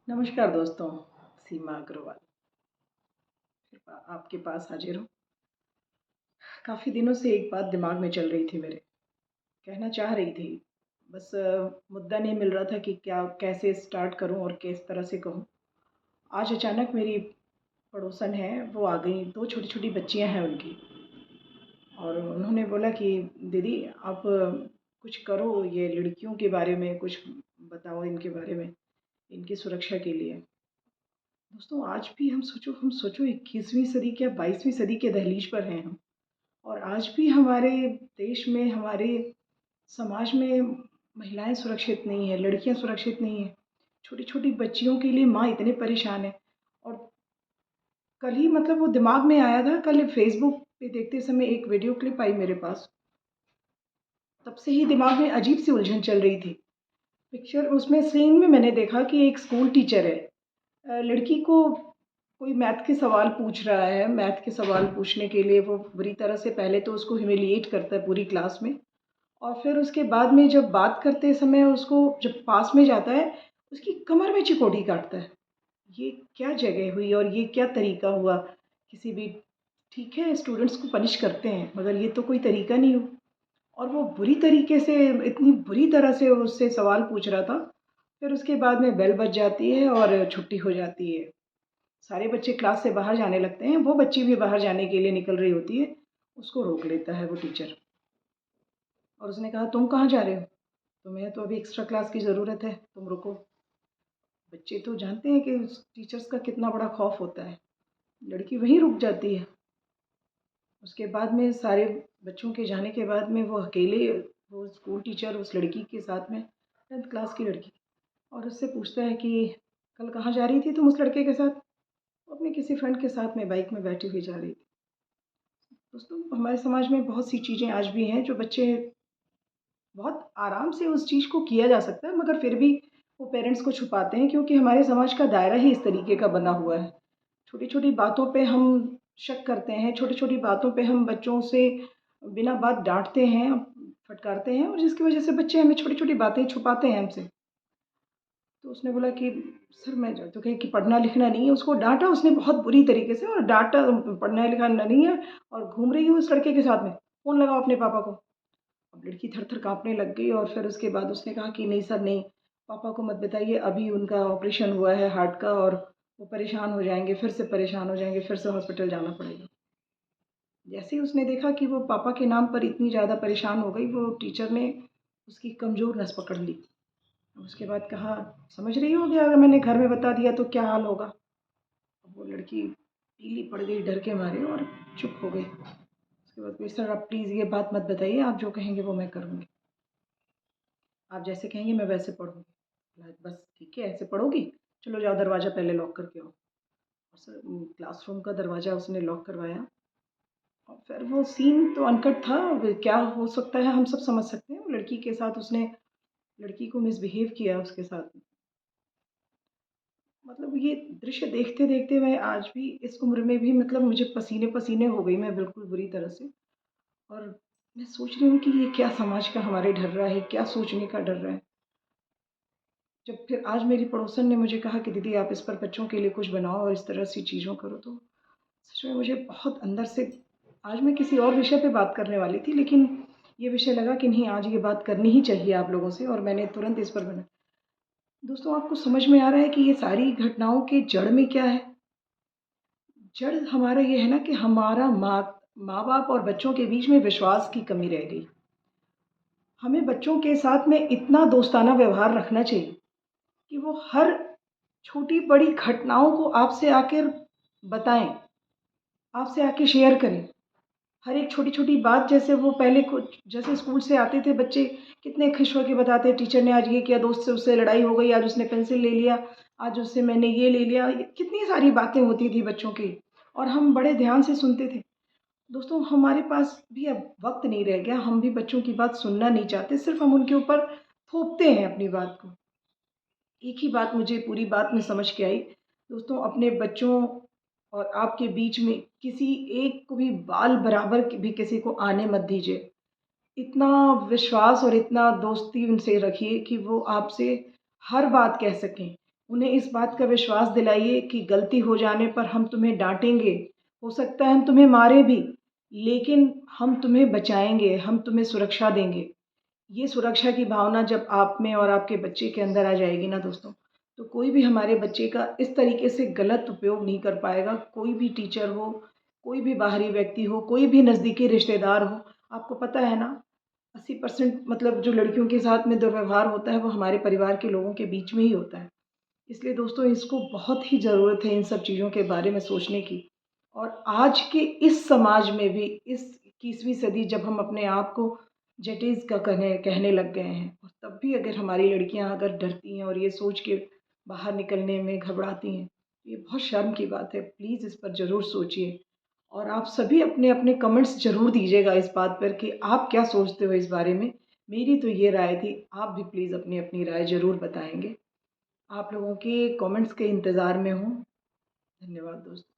नमस्कार दोस्तों, सीमा अग्रवाल आपके पास हाजिर हूँ। काफ़ी दिनों से एक बात दिमाग में चल रही थी मेरे, कहना चाह रही थी, बस मुद्दा नहीं मिल रहा था कि क्या कैसे स्टार्ट करूँ और किस तरह से कहूँ। आज अचानक मेरी पड़ोसन है, वो आ गई, 2 छोटी-छोटी बच्चियाँ हैं उनकी और उन्होंने बोला कि दीदी आप कुछ करो, ये लड़कियों के बारे में कुछ बताओ इनके बारे में, इनकी सुरक्षा के लिए। दोस्तों आज भी हम सोचो 21वीं सदी क्या 22वीं सदी के दहलीज पर हैं हम और आज भी हमारे देश में, हमारे समाज में महिलाएं सुरक्षित नहीं है, लड़कियां सुरक्षित नहीं है। छोटी-छोटी बच्चियों के लिए माँ इतने परेशान है और कल ही मतलब वो दिमाग में आया था, कल फ़ेसबुक पे देखते समय एक वीडियो क्लिप आई मेरे पास। तब से ही दिमाग में अजीब-सी उलझन चल रही थी। पिक्चर उसमें सीन में मैंने देखा कि एक स्कूल टीचर है। लड़की को कोई मैथ के सवाल पूछ रहा है, मैथ के सवाल पूछने के लिए वो बुरी तरह से पहले तो उसको ह्यूमिलिएट करता है पूरी क्लास में और फिर उसके बाद में जब बात करते समय उसको जब पास में जाता है, उसकी कमर में चिकोटी काटता है। ये क्या जगह हुई और ये क्या तरीका हुआ? किसी भी ठीक है स्टूडेंट्स को पनिश करते हैं, मगर ये तो कोई तरीका नहीं हो और वो बुरी तरीके से इतनी बुरी तरह से उससे सवाल पूछ रहा था। फिर उसके बाद में बेल बज जाती है और छुट्टी हो जाती है। सारे बच्चे क्लास से बाहर जाने लगते हैं, वो बच्ची भी बाहर जाने के लिए निकल रही होती है, उसको रोक लेता है वो टीचर और उसने कहा तुम कहाँ जा रहे हो? तुम्हें तो अभी एक्स्ट्रा क्लास की ज़रूरत है, तुम रुको। बच्चे तो जानते हैं कि टीचर्स का कितना बड़ा खौफ होता है, लड़की वहीं रुक जाती है। उसके बाद में सारे बच्चों के जाने के बाद में वो अकेले वो स्कूल टीचर उस लड़की के साथ में 10th क्लास की लड़की और उससे पूछता है कि कल कहाँ जा रही थी तुम उस लड़के के साथ? वो अपने किसी फ्रेंड के साथ में बाइक में बैठी हुई जा रही थी। दोस्तों हमारे समाज में बहुत सी चीज़ें आज भी हैं जो बच्चे बहुत आराम से उस चीज़ को किया जा सकता है मगर फिर भी वो पेरेंट्स को छुपाते हैं क्योंकि हमारे समाज का दायरा ही इस तरीके का बना हुआ है। छोटी-छोटी बातों पे हम शक करते हैं, छोटी-छोटी बातों पे हम बच्चों से बिना बात डाँटते हैं, फटकारते हैं और जिसकी वज़ह से बच्चे हमें छोटी-छोटी बातें छुपाते हैं हमसे। तो उसने बोला कि सर मैं जो तो कहे कि पढ़ना-लिखना नहीं है, उसको डाँटा उसने बहुत बुरी तरीके से और डाँटा पढ़ना-लिखना नहीं है और घूम रही है उस लड़के के साथ में, फ़ोन लगाओ अपने पापा को। अब लड़की थर-थर काँपने लग गई और फिर उसके बाद उसने कहा कि नहीं सर नहीं, पापा को मत बताइए अभी उनका ऑपरेशन हुआ है हार्ट का और वो परेशान हो जाएँगे, फिर से परेशान हो जाएँगे, फिर से हॉस्पिटल जाना पड़ेगा। जैसे ही उसने देखा कि वो पापा के नाम पर इतनी ज़्यादा परेशान हो गई, वो टीचर ने उसकी कमज़ोर नस पकड़ ली। उसके बाद कहा, "समझ रही हो कि अगर मैंने घर में बता दिया तो क्या हाल होगा?" अब वो लड़की पीली पड़ गई डर के मारे और चुप हो गई। उसके बाद बोली, "सर आप प्लीज़ ये बात मत बताइए, आप जो कहेंगे वो मैं करूँगी। आप जैसे कहेंगे मैं वैसे पढ़ूँगी।" बोला, "बस ठीक है, ऐसे पढ़ोगी? चलो जाओ दरवाज़ा पहले लॉक करके आओ।" और सर क्लासरूम का दरवाज़ा उसने लॉक करवाया और फिर वो सीन तो अनकट था, अब क्या हो सकता है हम सब समझ सकते हैं। वो लड़की के साथ उसने लड़की को मिसबिहेव किया उसके साथ। मतलब ये दृश्य देखते-देखते मैं आज भी इस उम्र में भी मतलब मुझे पसीने-पसीने हो गई मैं बिल्कुल बुरी तरह से और मैं सोच रही हूँ कि ये क्या समाज का हमारे ढल रहा है, क्या सोचने का डर रहा है। जब फिर आज मेरी पड़ोसन ने मुझे कहा कि दीदी आप इस पर बच्चों के लिए कुछ बनाओ और इस तरह की चीज़ों करो तो सच में मुझे बहुत अंदर से आज मैं किसी और विषय पे बात करने वाली थी लेकिन ये विषय लगा कि नहीं आज ये बात करनी ही चाहिए आप लोगों से और मैंने तुरंत इस पर बना दोस्तों आपको समझ में आ रहा है कि ये सारी घटनाओं के जड़ में क्या है? जड़ हमारा ये है ना कि हमारा माँ-बाप और बच्चों के बीच में विश्वास की कमी रह गई। हमें बच्चों के साथ में इतना दोस्ताना व्यवहार रखना चाहिए कि वो हर छोटी-बड़ी घटनाओं को आपसे आकर बताएँ, आपसे आके शेयर करें। हर एक छोटी-छोटी बात जैसे वो पहले कुछ जैसे स्कूल से आते थे बच्चे कितने खुश होके बताते टीचर ने आज ये किया, दोस्त से उससे लड़ाई हो गई, आज उसने पेंसिल ले लिया, आज उससे मैंने ये ले लिया। ये कितनी सारी बातें होती थी बच्चों की और हम बड़े ध्यान से सुनते थे। दोस्तों हमारे पास भी अब वक़्त नहीं रह गया, हम भी बच्चों की बात सुनना नहीं चाहते, सिर्फ़ हम उनके ऊपर थोपते हैं अपनी बात को। एक ही बात मुझे पूरी बात में समझ के आई, दोस्तों अपने बच्चों और आपके बीच में किसी एक को भी बाल बराबर भी किसी को आने मत दीजिए। इतना विश्वास और इतना दोस्ती उनसे रखिए कि वो आपसे हर बात कह सकें। उन्हें इस बात का विश्वास दिलाइए कि गलती हो जाने पर हम तुम्हें डाँटेंगे, हो सकता है हम तुम्हें मारें भी, लेकिन हम तुम्हें बचाएँगे, हम तुम्हें सुरक्षा देंगे। ये सुरक्षा की भावना जब आप में और आपके बच्चे के अंदर आ जाएगी ना दोस्तों, तो कोई भी हमारे बच्चे का इस तरीके से गलत उपयोग नहीं कर पाएगा। कोई भी टीचर हो, कोई भी बाहरी व्यक्ति हो, कोई भी नज़दीकी रिश्तेदार हो, आपको पता है ना 80% मतलब जो लड़कियों के साथ में दुर्व्यवहार होता है, वो हमारे परिवार के लोगों के बीच में ही होता है। इसलिए दोस्तों इसको बहुत ही ज़रूरत है इन सब चीज़ों के बारे में सोचने की। और आज के इस समाज में भी इस 21वीं सदी जब हम अपने आप को जटीज़ का कहने कहने लग गए हैं और तब भी अगर हमारी लड़कियां अगर डरती हैं और ये सोच के बाहर निकलने में घबराती हैं, तो ये बहुत शर्म की बात है। प्लीज़ इस पर ज़रूर सोचिए और आप सभी अपने अपने कमेंट्स ज़रूर दीजिएगा इस बात पर कि आप क्या सोचते हो इस बारे में। मेरी तो ये राय थी, आप भी प्लीज़ अपनी अपनी राय ज़रूर बताएंगे। आप लोगों के कमेंट्स के इंतज़ार में हूँ। धन्यवाद दोस्तों।